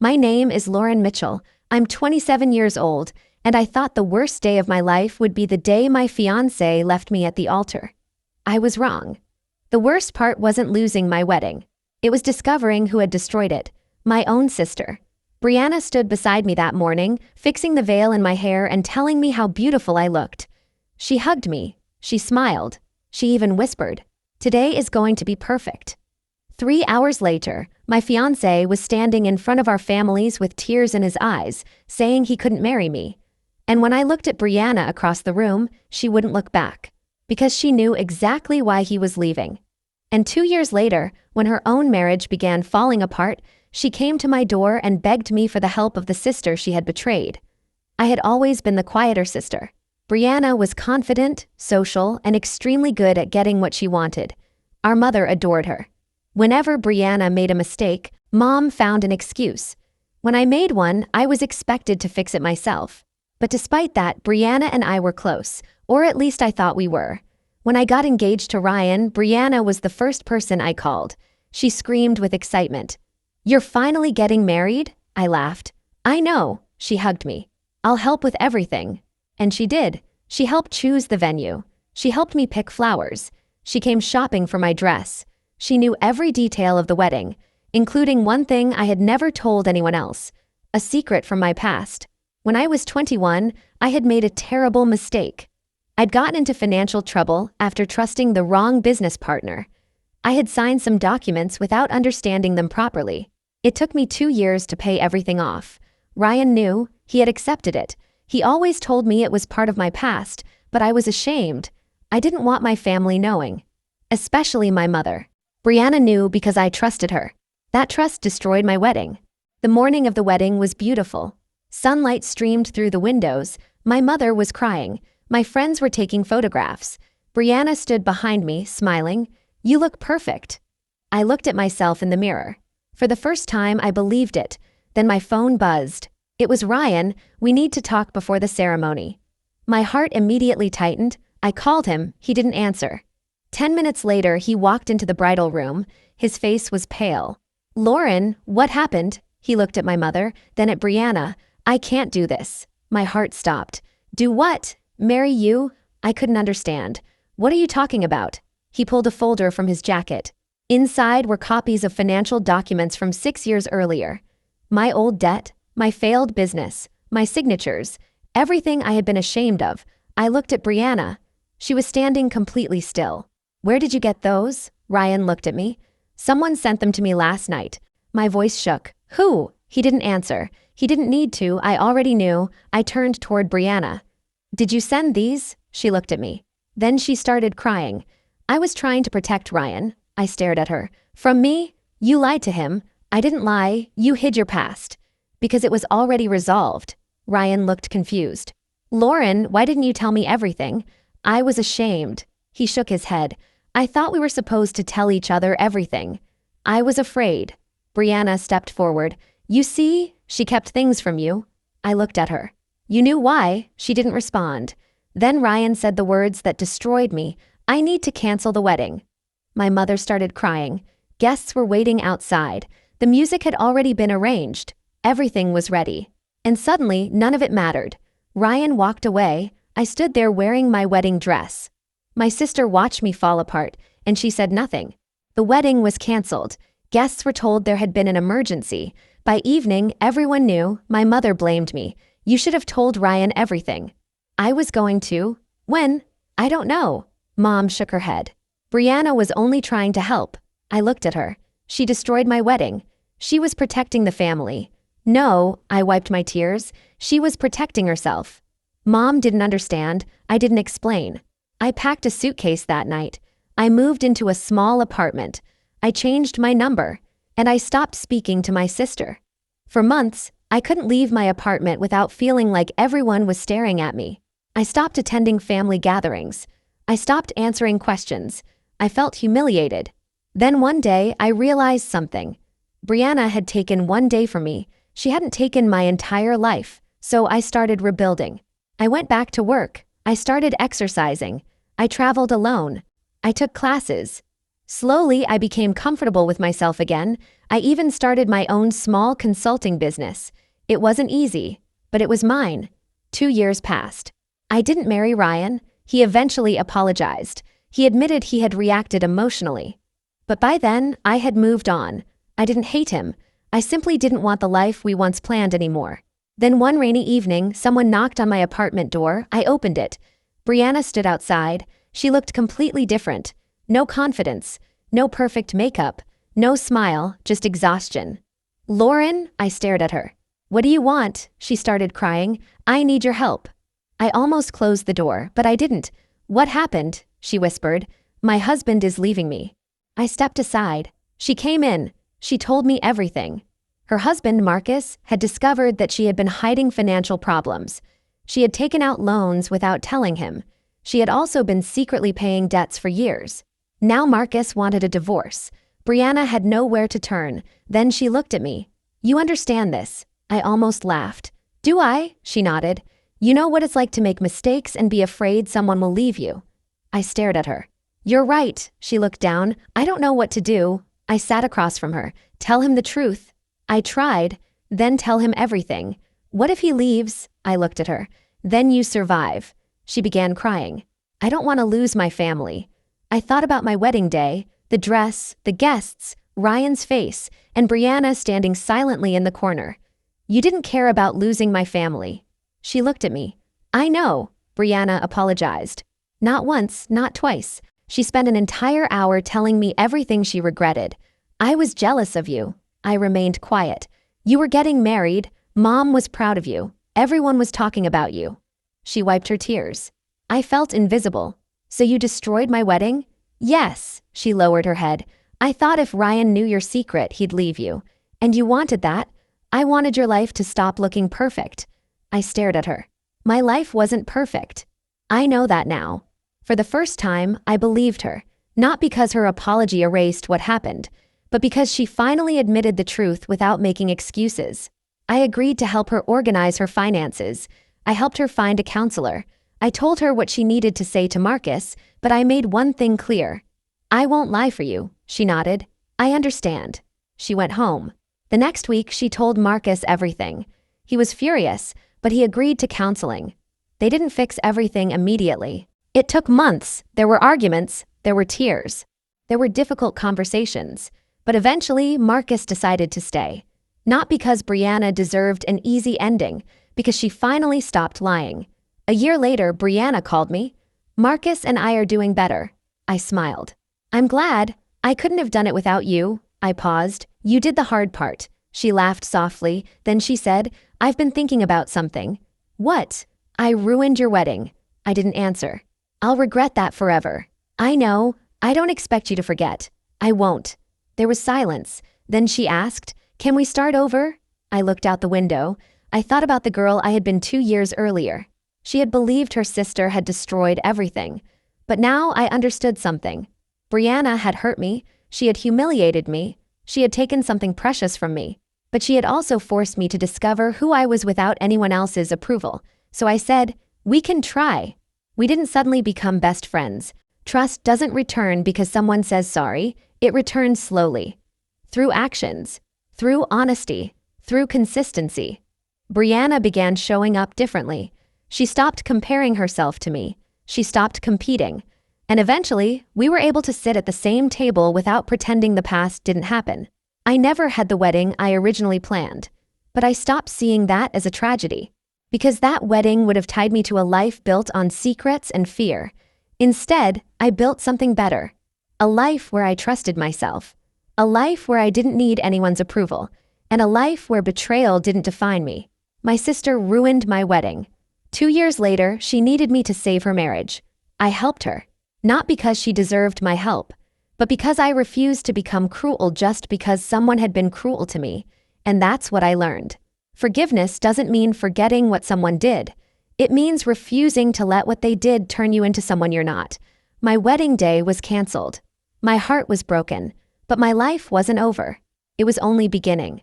My name is Lauren Mitchell. I'm 27 years old, and I thought the worst day of my life would be the day my fiance left me at the altar. I was wrong. The worst part wasn't losing my wedding. It was discovering who had destroyed it, my own sister. Brianna stood beside me that morning, fixing the veil in my hair and telling me how beautiful I looked. She hugged me. She smiled. She even whispered, "Today is going to be perfect." 3 hours later, my fiancé was standing in front of our families with tears in his eyes, saying he couldn't marry me. And when I looked at Brianna across the room, she wouldn't look back, because she knew exactly why he was leaving. And 2 years later, when her own marriage began falling apart, she came to my door and begged me for the help of the sister she had betrayed. I had always been the quieter sister. Brianna was confident, social, and extremely good at getting what she wanted. Our mother adored her. Whenever Brianna made a mistake, Mom found an excuse. When I made one, I was expected to fix it myself. But despite that, Brianna and I were close, or at least I thought we were. When I got engaged to Ryan, Brianna was the first person I called. She screamed with excitement. "You're finally getting married?" I laughed. "I know," she hugged me. "I'll help with everything." And she did. She helped choose the venue. She helped me pick flowers. She came shopping for my dress. She knew every detail of the wedding, including one thing I had never told anyone else, a secret from my past. When I was 21, I had made a terrible mistake. I'd gotten into financial trouble after trusting the wrong business partner. I had signed some documents without understanding them properly. It took me 2 years to pay everything off. Ryan knew. He had accepted it. He always told me it was part of my past, but I was ashamed. I didn't want my family knowing, especially my mother. Brianna knew because I trusted her. That trust destroyed my wedding. The morning of the wedding was beautiful. Sunlight streamed through the windows. My mother was crying. My friends were taking photographs. Brianna stood behind me, smiling. "You look perfect." I looked at myself in the mirror. For the first time, I believed it. Then my phone buzzed. It was Ryan. "We need to talk before the ceremony." My heart immediately tightened. I called him. He didn't answer. 10 minutes later, he walked into the bridal room. His face was pale. "Lauren, what happened?" He looked at my mother, then at Brianna. "I can't do this." My heart stopped. "Do what? Marry you?" I couldn't understand. "What are you talking about?" He pulled a folder from his jacket. Inside were copies of financial documents from 6 years earlier. My old debt, my failed business, my signatures, everything I had been ashamed of. I looked at Brianna. She was standing completely still. "Where did you get those?" Ryan looked at me. "Someone sent them to me last night." My voice shook. "Who?" He didn't answer. He didn't need to. I already knew. I turned toward Brianna. "Did you send these?" She looked at me. Then she started crying. "I was trying to protect Ryan." I stared at her. "From me? You lied to him." "I didn't lie. You hid your past." "Because it was already resolved." Ryan looked confused. "Lauren, why didn't you tell me everything?" I was ashamed. He shook his head. "I thought we were supposed to tell each other everything." I was afraid. Brianna stepped forward. "You see, she kept things from you." I looked at her. "You knew why." She didn't respond. Then Ryan said the words that destroyed me. "I need to cancel the wedding." My mother started crying. Guests were waiting outside. The music had already been arranged. Everything was ready. And suddenly, none of it mattered. Ryan walked away. I stood there wearing my wedding dress. My sister watched me fall apart, and she said nothing. The wedding was canceled. Guests were told there had been an emergency. By evening, everyone knew. My mother blamed me. "You should have told Ryan everything." I was going to. When? I don't know. Mom shook her head. Brianna was only trying to help. I looked at her. She destroyed my wedding. She was protecting the family. No, I wiped my tears. She was protecting herself. Mom didn't understand. I didn't explain. I packed a suitcase that night. I moved into a small apartment. I changed my number, and I stopped speaking to my sister. For months, I couldn't leave my apartment without feeling like everyone was staring at me. I stopped attending family gatherings. I stopped answering questions. I felt humiliated. Then one day, I realized something. Brianna had taken one day from me. She hadn't taken my entire life, so I started rebuilding. I went back to work. I started exercising. I traveled alone. I took classes. Slowly, I became comfortable with myself again. I even started my own small consulting business. It wasn't easy, but it was mine. 2 years passed. I didn't marry Ryan. He eventually apologized. He admitted he had reacted emotionally. But by then, I had moved on. I didn't hate him. I simply didn't want the life we once planned anymore. Then one rainy evening, someone knocked on my apartment door. I opened it. Brianna stood outside. She looked completely different. No confidence, no perfect makeup, no smile, just exhaustion. "Lauren," I stared at her. "What do you want?" She started crying. "I need your help." I almost closed the door, but I didn't. "What happened?" she whispered. "My husband is leaving me." I stepped aside. She came in. She told me everything. Her husband, Marcus, had discovered that she had been hiding financial problems. She had taken out loans without telling him. She had also been secretly paying debts for years. Now Marcus wanted a divorce. Brianna had nowhere to turn. Then she looked at me. "You understand this." I almost laughed. "Do I?" She nodded. "You know what it's like to make mistakes and be afraid someone will leave you." I stared at her. "You're right." She looked down. "I don't know what to do." I sat across from her. "Tell him the truth." I tried. "Then tell him everything." "What if he leaves?" I looked at her. "Then you survive." She began crying. "I don't want to lose my family." I thought about my wedding day, the dress, the guests, Ryan's face, and Brianna standing silently in the corner. "You didn't care about losing my family." She looked at me. "I know." Brianna apologized. Not once, not twice. She spent an entire hour telling me everything she regretted. "I was jealous of you." I remained quiet. "You were getting married. Mom was proud of you. Everyone was talking about you." She wiped her tears. I felt invisible. "So you destroyed my wedding?" "Yes." She lowered her head. "I thought if Ryan knew your secret, he'd leave you. And you wanted that. I wanted your life to stop looking perfect." I stared at her. My life wasn't perfect. I know that now. For the first time, I believed her. Not because her apology erased what happened, but because she finally admitted the truth without making excuses. I agreed to help her organize her finances. I helped her find a counselor. I told her what she needed to say to Marcus, but I made one thing clear. "I won't lie for you." She nodded. "I understand." She went home. The next week, she told Marcus everything. He was furious, but he agreed to counseling. They didn't fix everything immediately. It took months. There were arguments. There were tears. There were difficult conversations. But eventually, Marcus decided to stay. Not because Brianna deserved an easy ending, because she finally stopped lying. A year later, Brianna called me. "Marcus and I are doing better." I smiled. "I'm glad. I couldn't have done it without you." I paused. "You did the hard part." She laughed softly. Then she said, "I've been thinking about something." "What?" "I ruined your wedding." I didn't answer. "I'll regret that forever." "I know. I don't expect you to forget." "I won't." There was silence. Then she asked, "Can we start over?" I looked out the window. I thought about the girl I had been 2 years earlier. She had believed her sister had destroyed everything. But now I understood something. Brianna had hurt me. She had humiliated me. She had taken something precious from me. But she had also forced me to discover who I was without anyone else's approval. So I said, "We can try." We didn't suddenly become best friends. Trust doesn't return because someone says sorry. It returns slowly. Through actions. Through honesty. Through consistency. Brianna began showing up differently. She stopped comparing herself to me. She stopped competing. And eventually, we were able to sit at the same table without pretending the past didn't happen. I never had the wedding I originally planned. But I stopped seeing that as a tragedy. Because that wedding would have tied me to a life built on secrets and fear. Instead, I built something better. A life where I trusted myself. A life where I didn't need anyone's approval. And a life where betrayal didn't define me. My sister ruined my wedding. 2 years later, she needed me to save her marriage. I helped her. Not because she deserved my help, but because I refused to become cruel just because someone had been cruel to me. And that's what I learned. Forgiveness doesn't mean forgetting what someone did. It means refusing to let what they did turn you into someone you're not. My wedding day was canceled. My heart was broken, but my life wasn't over. It was only beginning.